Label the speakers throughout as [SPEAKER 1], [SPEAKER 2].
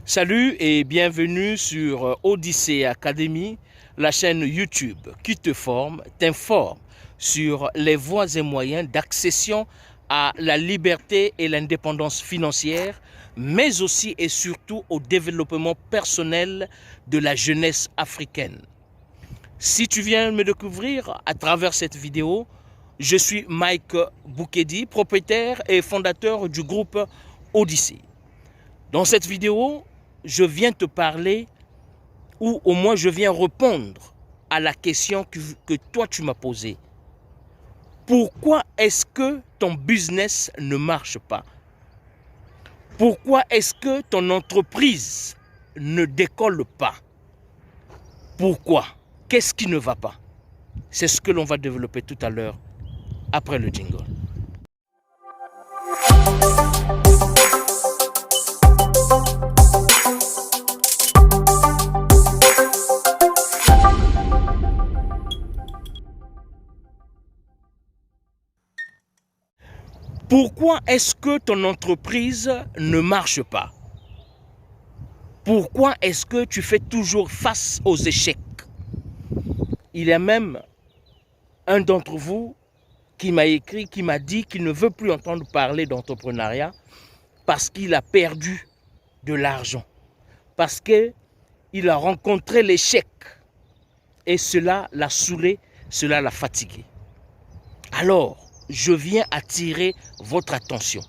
[SPEAKER 1] Salut et bienvenue sur Odyssey Academy, la chaîne YouTube qui te forme, t'informe sur les voies et moyens d'accession à la liberté et l'indépendance financière, mais aussi et surtout au développement personnel de la jeunesse africaine. Si tu viens me découvrir à travers cette vidéo, je suis Mike Boukedi, propriétaire et fondateur du groupe Odyssey. Dans cette vidéo, je viens te parler, ou au moins je viens répondre à la question que toi tu m'as posée. Pourquoi est-ce que ton business ne marche pas? Pourquoi est-ce que ton entreprise ne décolle pas? Pourquoi? Qu'est-ce qui ne va pas? C'est ce que l'on va développer tout à l'heure après le jingle. Pourquoi est-ce que ton entreprise ne marche pas? Pourquoi est-ce que tu fais toujours face aux échecs? Il y a même un d'entre vous qui m'a écrit, qui m'a dit qu'il ne veut plus entendre parler d'entrepreneuriat parce qu'il a perdu de l'argent, parce qu'il a rencontré l'échec et cela l'a saoulé, cela l'a fatigué. Alors, je viens attirer votre attention.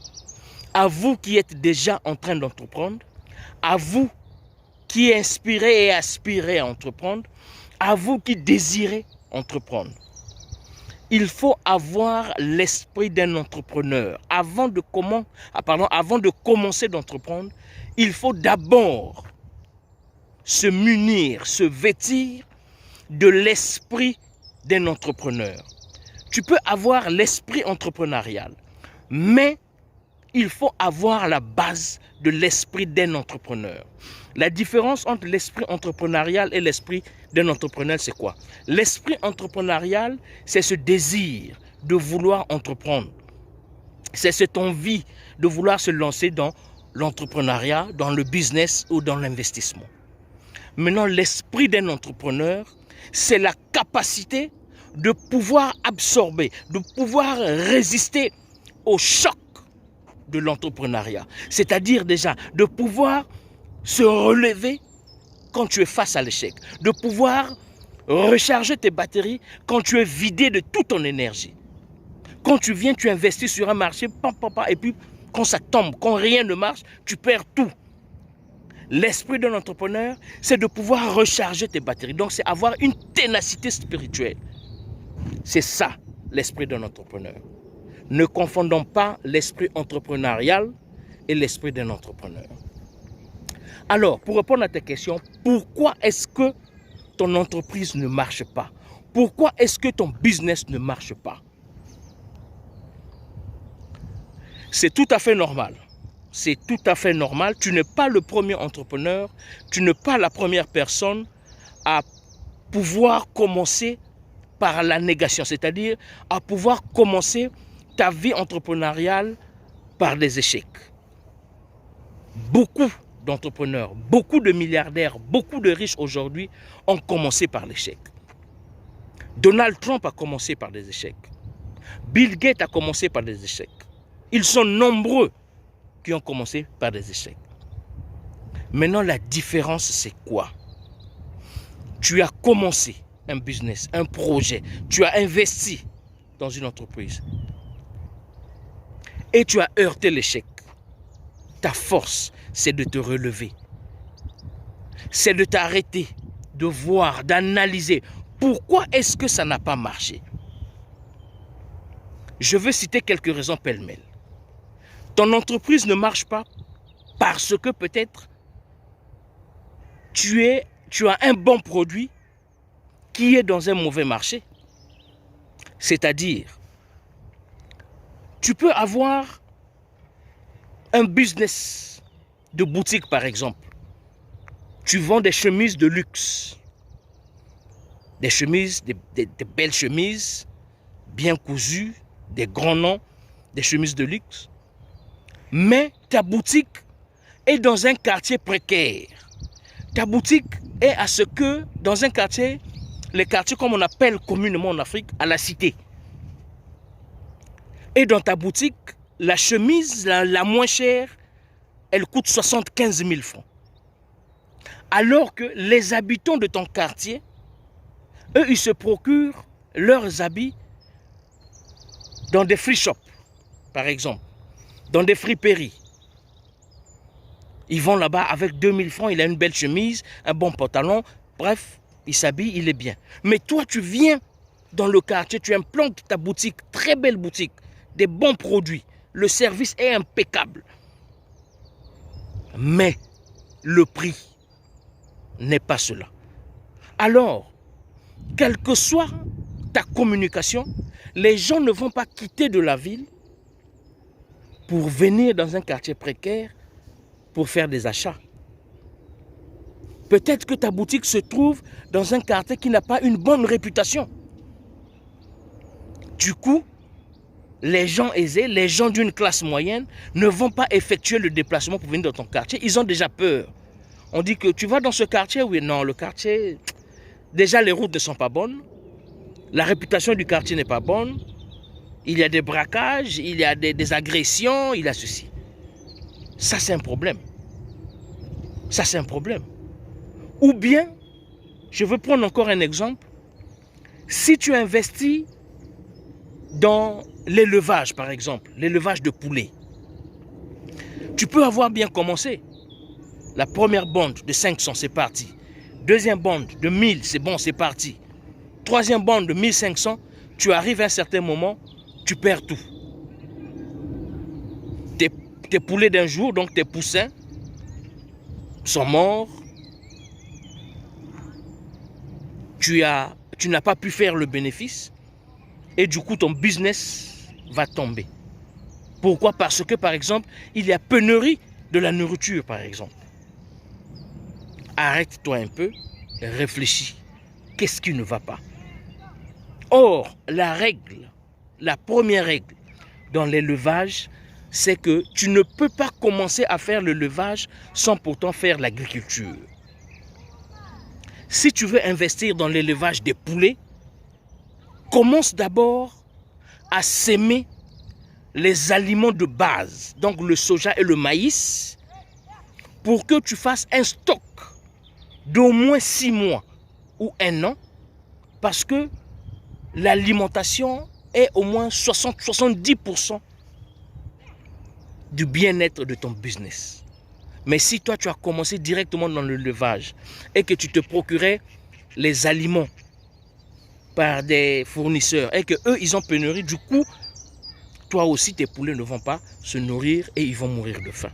[SPEAKER 1] À vous qui êtes déjà en train d'entreprendre, à vous qui inspirez et aspirez à entreprendre, à vous qui désirez entreprendre. Il faut avoir l'esprit d'un entrepreneur. Avant de commencer d'entreprendre, il faut d'abord se munir, se vêtir de l'esprit d'un entrepreneur. Tu peux avoir l'esprit entrepreneurial, mais il faut avoir la base de l'esprit d'un entrepreneur. La différence entre l'esprit entrepreneurial et l'esprit d'un entrepreneur, c'est quoi? L'esprit entrepreneurial, c'est ce désir de vouloir entreprendre. C'est cette envie de vouloir se lancer dans l'entrepreneuriat, dans le business ou dans l'investissement. Maintenant, l'esprit d'un entrepreneur, c'est la capacité de pouvoir absorber, de pouvoir résister au choc de l'entrepreneuriat. C'est-à-dire déjà de pouvoir se relever quand tu es face à l'échec, de pouvoir recharger tes batteries quand tu es vidé de toute ton énergie. Quand tu viens, tu investis sur un marché, et puis quand ça tombe, quand rien ne marche, tu perds tout. L'esprit d'un entrepreneur, c'est de pouvoir recharger tes batteries. Donc, c'est avoir une ténacité spirituelle. C'est ça, l'esprit d'un entrepreneur. Ne confondons pas l'esprit entrepreneurial et l'esprit d'un entrepreneur. Alors, pour répondre à ta question, pourquoi est-ce que ton entreprise ne marche pas? Pourquoi est-ce que ton business ne marche pas? C'est tout à fait normal. C'est tout à fait normal. Tu n'es pas le premier entrepreneur, tu n'es pas la première personne à pouvoir commencer par la négation, c'est-à-dire à pouvoir commencer ta vie entrepreneuriale par des échecs. Beaucoup d'entrepreneurs, beaucoup de milliardaires, beaucoup de riches aujourd'hui ont commencé par l'échec. Donald Trump a commencé par des échecs. Bill Gates a commencé par des échecs. Ils sont nombreux qui ont commencé par des échecs. Maintenant, la différence, c'est quoi? Tu as commencé un business, un projet, tu as investi dans une entreprise et tu as heurté l'échec. Ta force, c'est de te relever. C'est de t'arrêter, de voir, d'analyser. Pourquoi est-ce que ça n'a pas marché? Je veux citer quelques raisons pêle-mêle. Ton entreprise ne marche pas parce que peut-être tu as un bon produit qui est dans un mauvais marché. C'est-à-dire, tu peux avoir un business de boutique par exemple. Tu vends des chemises de luxe. Des chemises, des belles chemises, bien cousues, des grands noms, des chemises de luxe. Mais ta boutique est dans un quartier précaire. Ta boutique est à ce que, dans un quartier, les quartiers comme on appelle communément en Afrique, à la cité. Et dans ta boutique, la chemise la moins chère, elle coûte 75 000 francs. Alors que les habitants de ton quartier, eux, ils se procurent leurs habits dans des free shops, par exemple, dans des friperies. Ils vont là-bas avec 2000 francs, il a une belle chemise, un bon pantalon, bref, il s'habille, il est bien. Mais toi, tu viens dans le quartier, tu implantes ta boutique, très belle boutique, des bons produits, le service est impeccable. Mais le prix n'est pas cela. Alors, quelle que soit ta communication, les gens ne vont pas quitter de la ville pour venir dans un quartier précaire pour faire des achats. Peut-être que ta boutique se trouve dans un quartier qui n'a pas une bonne réputation. Du coup, les gens aisés, les gens d'une classe moyenne ne vont pas effectuer le déplacement pour venir dans ton quartier. Ils ont déjà peur. On dit que tu vas dans ce quartier, oui, non, le quartier, déjà les routes ne sont pas bonnes, la réputation du quartier n'est pas bonne, il y a des braquages, il y a des agressions, il y a ceci. Ça, c'est un problème. Ça, c'est un problème. Ou bien, je veux prendre encore un exemple, si tu investis dans l'élevage, par exemple, l'élevage de poulets, tu peux avoir bien commencé. La première bande de 500, c'est parti. Deuxième bande de 1000, c'est bon, c'est parti. Troisième bande de 1500, tu arrives à un certain moment, tu perds tout. Tes poulets d'un jour, donc tes poussins, sont morts. Tu n'as pas pu faire le bénéfice. Et du coup, ton business va tomber. Pourquoi? Parce que, par exemple, il y a pénurie de la nourriture, par exemple. Arrête-toi un peu, réfléchis. Qu'est-ce qui ne va pas? Or, la première règle dans l'élevage, c'est que tu ne peux pas commencer à faire l'élevage sans pourtant faire l'agriculture. Si tu veux investir dans l'élevage des poulets, commence d'abord à s'aimer les aliments de base, donc le soja et le maïs, pour que tu fasses un stock d'au moins 6 mois ou 1 an, parce que l'alimentation est au moins 60-70% du bien-être de ton business. Mais si toi tu as commencé directement dans l'élevage et que tu te procurais les aliments par des fournisseurs et que eux ils ont pénurie, du coup toi aussi tes poulets ne vont pas se nourrir et ils vont mourir de faim.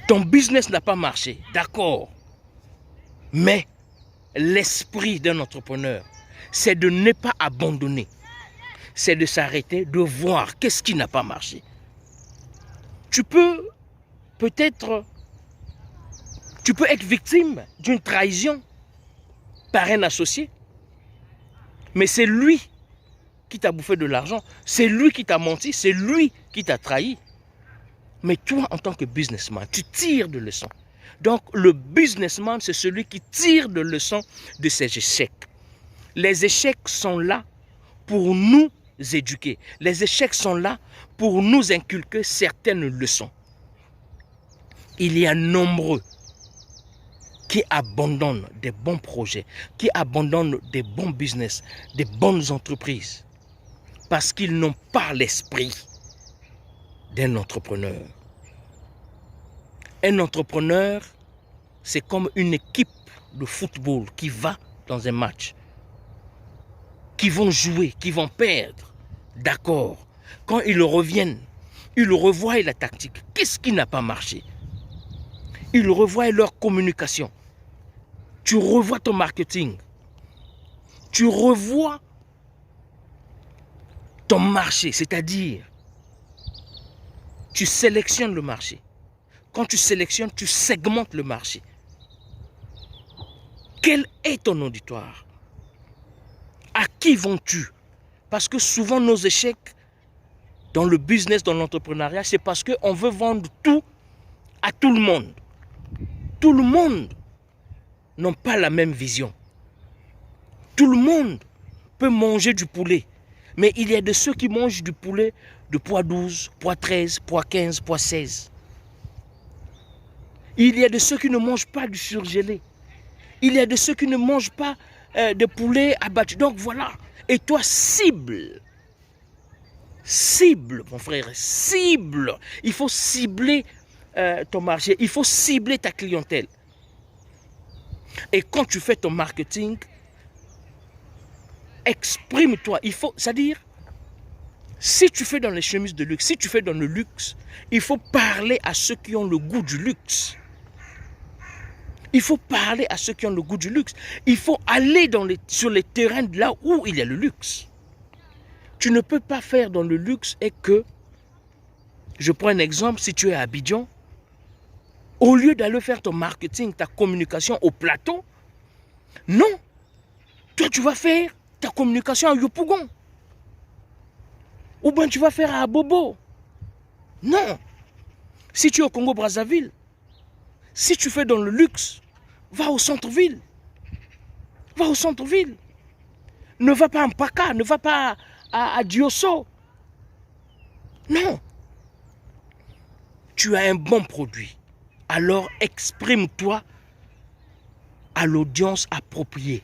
[SPEAKER 1] Ton business n'a pas marché, d'accord, mais l'esprit d'un entrepreneur, c'est de ne pas abandonner, c'est de s'arrêter, de voir qu'est-ce qui n'a pas marché. Tu peux être victime d'une trahison par un associé, mais c'est lui qui t'a bouffé de l'argent, c'est lui qui t'a menti, c'est lui qui t'a trahi. Mais toi, en tant que businessman, tu tires de leçons. Donc, le businessman, c'est celui qui tire de leçons de ses échecs. Les échecs sont là pour nous éduquer. Les échecs sont là pour nous inculquer certaines leçons. Il y a nombreux qui abandonnent des bons projets, qui abandonnent des bons business, des bonnes entreprises, parce qu'ils n'ont pas l'esprit d'un entrepreneur. Un entrepreneur, c'est comme une équipe de football qui va dans un match, qui vont jouer, qui vont perdre. D'accord. Quand ils reviennent, ils revoient la tactique. Qu'est-ce qui n'a pas marché? Ils revoient leur communication. Tu revois ton marketing. Tu revois ton marché, c'est-à-dire tu sélectionnes le marché. Quand tu sélectionnes, tu segmentes le marché. Quel est ton auditoire? À qui vends-tu? Parce que souvent nos échecs dans le business, dans l'entrepreneuriat, c'est parce qu'on veut vendre tout à tout le monde. Tout le monde n'a pas la même vision. Tout le monde peut manger du poulet. Mais il y a de ceux qui mangent du poulet de poids 12, poids 13, poids 15, poids 16. Il y a de ceux qui ne mangent pas du surgelé. Il y a de ceux qui ne mangent pas de poulet abattu. Donc voilà. Et toi, cible. Cible, mon frère, cible. Il faut cibler ton marché. Il faut cibler ta clientèle. Et quand tu fais ton marketing, exprime-toi. Il faut, c'est-à-dire, si tu fais dans les chemises de luxe, si tu fais dans le luxe, il faut parler à ceux qui ont le goût du luxe. Il faut parler à ceux qui ont le goût du luxe. Il faut aller sur les terrains de là où il y a le luxe. Tu ne peux pas faire dans le luxe et que, je prends un exemple, si tu es à Abidjan, au lieu d'aller faire ton marketing, ta communication au plateau, non, toi tu vas faire ta communication à Yopougon. Ou bien tu vas faire à Abobo. Non. Si tu es au Congo-Brazzaville, si tu fais dans le luxe, va au centre-ville. Va au centre-ville. Ne va pas en Paka, ne va pas à Diosso. Non. Tu as un bon produit. Alors exprime-toi à l'audience appropriée.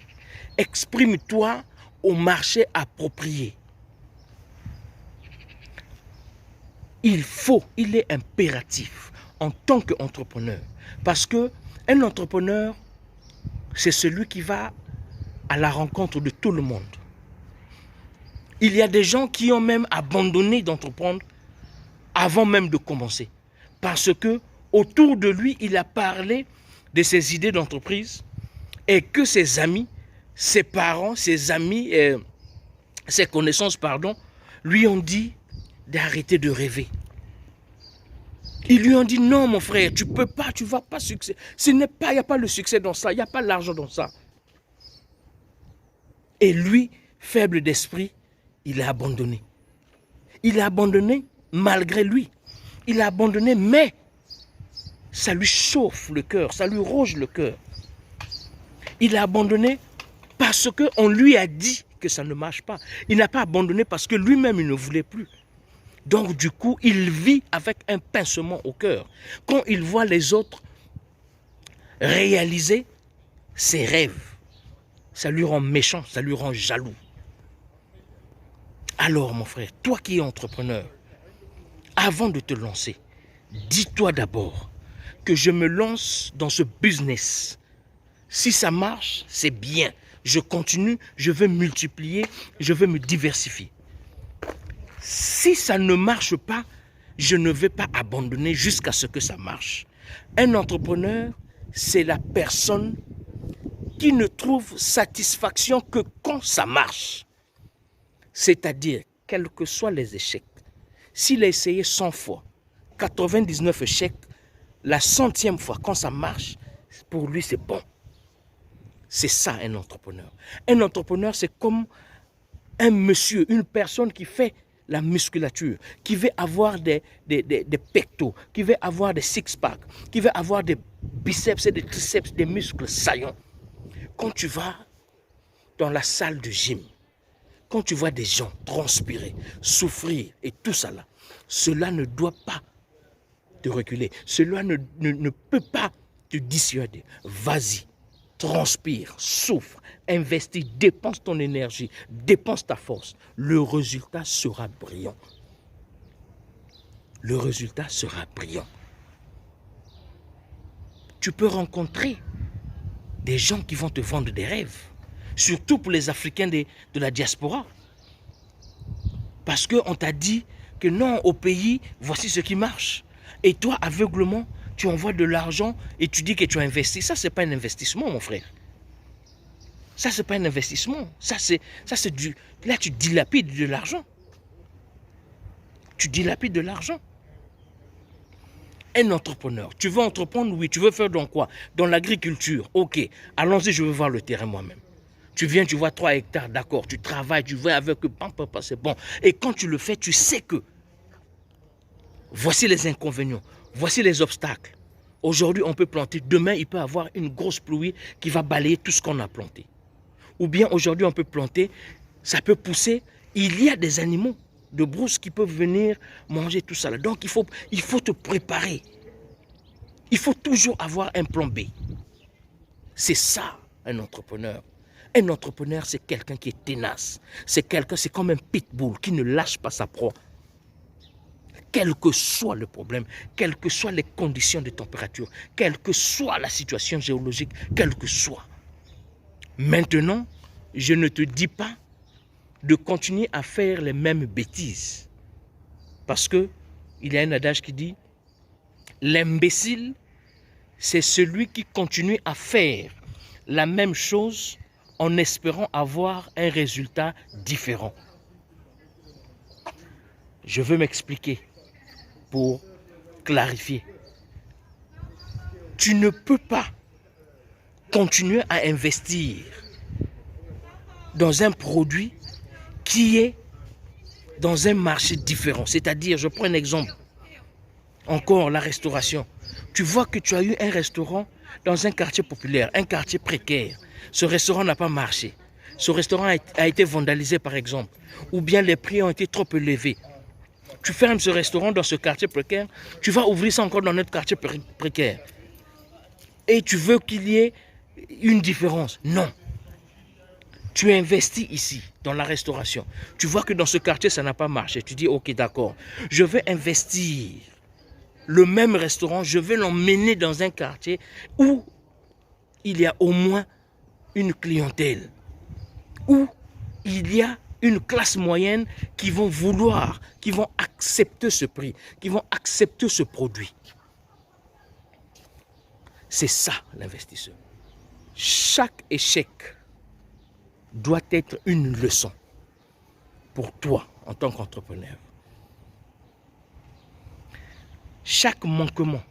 [SPEAKER 1] Exprime-toi au marché approprié. Il est impératif en tant qu'entrepreneur. Parce qu'un entrepreneur, c'est celui qui va à la rencontre de tout le monde. Il y a des gens qui ont même abandonné d'entreprendre avant même de commencer. Parce que autour de lui, il a parlé de ses idées d'entreprise et que ses amis, ses parents, ses amis, ses connaissances, lui ont dit d'arrêter de rêver. Ils lui ont dit non mon frère, tu peux pas, tu vas pas succès. Il n'y a pas le succès dans ça, il n'y a pas l'argent dans ça. Et lui, faible d'esprit, il a abandonné. Il a abandonné malgré lui. Il a abandonné, mais ça lui chauffe le cœur, ça lui ronge le cœur. Il a abandonné parce qu'on lui a dit que ça ne marche pas. Il n'a pas abandonné parce que lui-même, il ne voulait plus. Donc du coup, il vit avec un pincement au cœur. Quand il voit les autres réaliser ses rêves, ça lui rend méchant, ça lui rend jaloux. Alors mon frère, toi qui es entrepreneur, avant de te lancer, dis-toi d'abord que je me lance dans ce business. Si ça marche, c'est bien. Je continue, je veux multiplier, je veux me diversifier. Si ça ne marche pas, je ne vais pas abandonner jusqu'à ce que ça marche. Un entrepreneur, c'est la personne qui ne trouve satisfaction que quand ça marche. C'est-à-dire, quels que soient les échecs, s'il a essayé 100 fois, 99 échecs, la 100e fois, quand ça marche, pour lui, c'est bon. C'est ça, un entrepreneur. Un entrepreneur, c'est comme un monsieur, une personne qui fait la musculature, qui veut avoir des pectoraux, qui veut avoir des six-packs, qui veut avoir des biceps et des triceps, des muscles saillants. Quand tu vas dans la salle de gym, quand tu vois des gens transpirer, souffrir et tout ça là, cela ne doit pas te reculer. Cela ne peut pas te dissuader. Vas-y, transpire, souffre, investis, dépense ton énergie, dépense ta force. Le résultat sera brillant. Le résultat sera brillant. Tu peux rencontrer des gens qui vont te vendre des rêves. Surtout pour les Africains de la diaspora. Parce qu'on t'a dit que non, au pays, voici ce qui marche. Et toi, aveuglement, tu envoies de l'argent et tu dis que tu as investi. Ça, ce n'est pas un investissement, mon frère. Ça, ce n'est pas un investissement. Ça, c'est du... Là, tu dilapides de l'argent. Tu dilapides de l'argent. Un entrepreneur, tu veux entreprendre, oui, tu veux faire dans quoi? Dans l'agriculture, ok. Allons-y, je veux voir le terrain moi-même. Tu viens, tu vois 3 hectares, d'accord, tu travailles, tu vois avec eux, c'est bon. Et quand tu le fais, tu sais que voici les inconvénients, voici les obstacles. Aujourd'hui, on peut planter. Demain, il peut y avoir une grosse pluie qui va balayer tout ce qu'on a planté. Ou bien aujourd'hui, on peut planter, ça peut pousser. Il y a des animaux de brousse qui peuvent venir manger tout ça. Donc, il faut te préparer. Il faut toujours avoir un plan B. C'est ça, un entrepreneur. Un entrepreneur, c'est quelqu'un qui est tenace. C'est comme un pitbull qui ne lâche pas sa proie. Quel que soit le problème, quelles que soient les conditions de température, quelle que soit la situation géologique, quelle que soit. Maintenant, je ne te dis pas de continuer à faire les mêmes bêtises. Parce que il y a un adage qui dit « L'imbécile, c'est celui qui continue à faire la même chose en espérant avoir un résultat différent. » Je veux m'expliquer pour clarifier. Tu ne peux pas continuer à investir dans un produit qui est dans un marché différent. C'est-à-dire, je prends un exemple, encore la restauration. Tu vois que tu as eu un restaurant dans un quartier populaire, un quartier précaire. Ce restaurant n'a pas marché. Ce restaurant a été vandalisé par exemple. Ou bien les prix ont été trop élevés. Tu fermes ce restaurant dans ce quartier précaire, tu vas ouvrir ça encore dans notre quartier précaire. Et tu veux qu'il y ait une différence. Non. Tu investis ici, dans la restauration. Tu vois que dans ce quartier, ça n'a pas marché. Tu dis, ok, d'accord. Je vais investir le même restaurant, je vais l'emmener dans un quartier où il y a au moins une clientèle. Où il y a une classe moyenne qui vont vouloir, qui vont accepter ce prix, qui vont accepter ce produit. C'est ça l'investisseur. Chaque échec doit être une leçon pour toi en tant qu'entrepreneur. Chaque manquement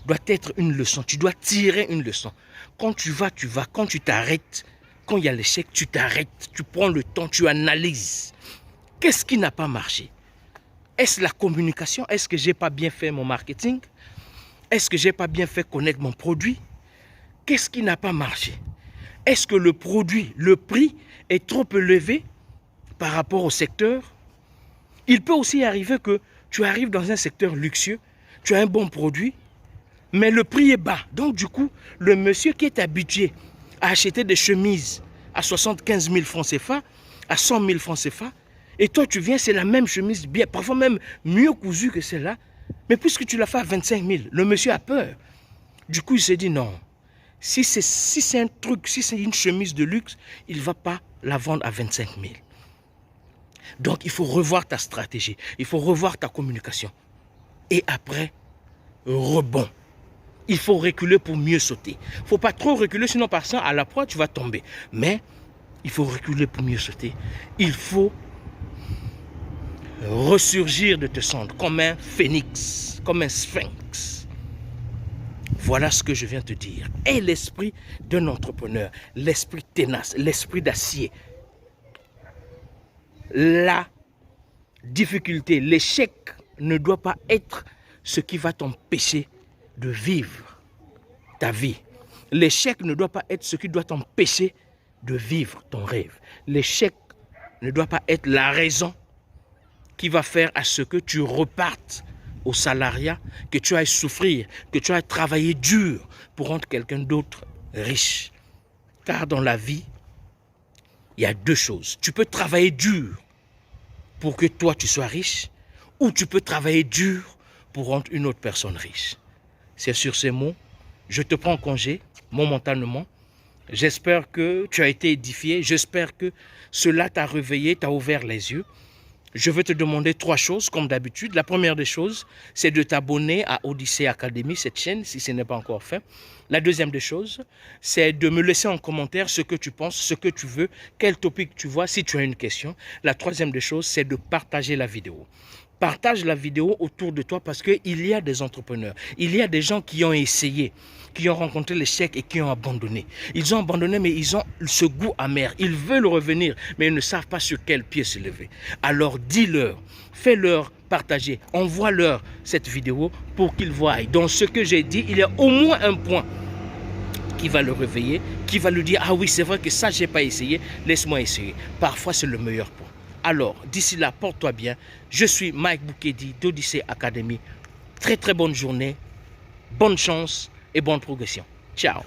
[SPEAKER 1] doit être une leçon. Tu dois tirer une leçon. Quand tu vas, tu vas. Quand tu t'arrêtes, quand il y a l'échec, tu t'arrêtes. Tu prends le temps, tu analyses. Qu'est-ce qui n'a pas marché? Est-ce la communication? Est-ce que je n'ai pas bien fait mon marketing? Est-ce que je n'ai pas bien fait connaître mon produit? Qu'est-ce qui n'a pas marché? Est-ce que le produit, le prix est trop élevé par rapport au secteur? Il peut aussi arriver que tu arrives dans un secteur luxueux, tu as un bon produit, mais le prix est bas. Donc du coup, le monsieur qui est habitué à acheter des chemises à 75 000 francs CFA, à 100 000 francs CFA, et toi tu viens, c'est la même chemise, bien, parfois même mieux cousue que celle-là, mais puisque tu l'as fait à 25 000, le monsieur a peur. Du coup, il s'est dit non, si c'est un truc, si c'est une chemise de luxe, il ne va pas la vendre à 25 000. Donc, il faut revoir ta stratégie, il faut revoir ta communication. Et après, rebond. Il faut reculer pour mieux sauter. Il ne faut pas trop reculer, sinon par ça, à la proie, tu vas tomber. Mais, il faut reculer pour mieux sauter. Il faut ressurgir de tes cendres comme un phénix, comme un sphinx. Voilà ce que je viens de te dire. Et l'esprit d'un entrepreneur, l'esprit ténace, l'esprit d'acier. La difficulté, l'échec ne doit pas être ce qui va t'empêcher de vivre ta vie. L'échec ne doit pas être ce qui doit t'empêcher de vivre ton rêve. L'échec ne doit pas être la raison qui va faire à ce que tu repartes au salariat, que tu ailles souffrir, que tu ailles travailler dur pour rendre quelqu'un d'autre riche. Car dans la vie, il y a deux choses. Tu peux travailler dur pour que toi tu sois riche, ou tu peux travailler dur pour rendre une autre personne riche. C'est sur ces mots, je te prends congé momentanément. J'espère que tu as été édifié, j'espère que cela t'a réveillé, t'a ouvert les yeux. Je vais te demander 3 choses comme d'habitude. La première des choses, c'est de t'abonner à Odyssey Academy, cette chaîne, si ce n'est pas encore fait. La deuxième des choses, c'est de me laisser en commentaire ce que tu penses, ce que tu veux, quel topic tu vois, si tu as une question. La troisième des choses, c'est de partager la vidéo. Partage la vidéo autour de toi parce qu'il y a des entrepreneurs. Il y a des gens qui ont essayé, qui ont rencontré l'échec et qui ont abandonné. Ils ont abandonné, mais ils ont ce goût amer. Ils veulent revenir, mais ils ne savent pas sur quel pied se lever. Alors dis-leur, fais-leur partager, envoie-leur cette vidéo pour qu'ils voient. Dans ce que j'ai dit, il y a au moins un point qui va le réveiller, qui va lui dire « Ah oui, c'est vrai que ça, je n'ai pas essayé, laisse-moi essayer. » Parfois, c'est le meilleur point. Alors, d'ici là, porte-toi bien. Je suis Mike Boukedi d'Odyssey Academy. Très très bonne journée, bonne chance et bonne progression. Ciao.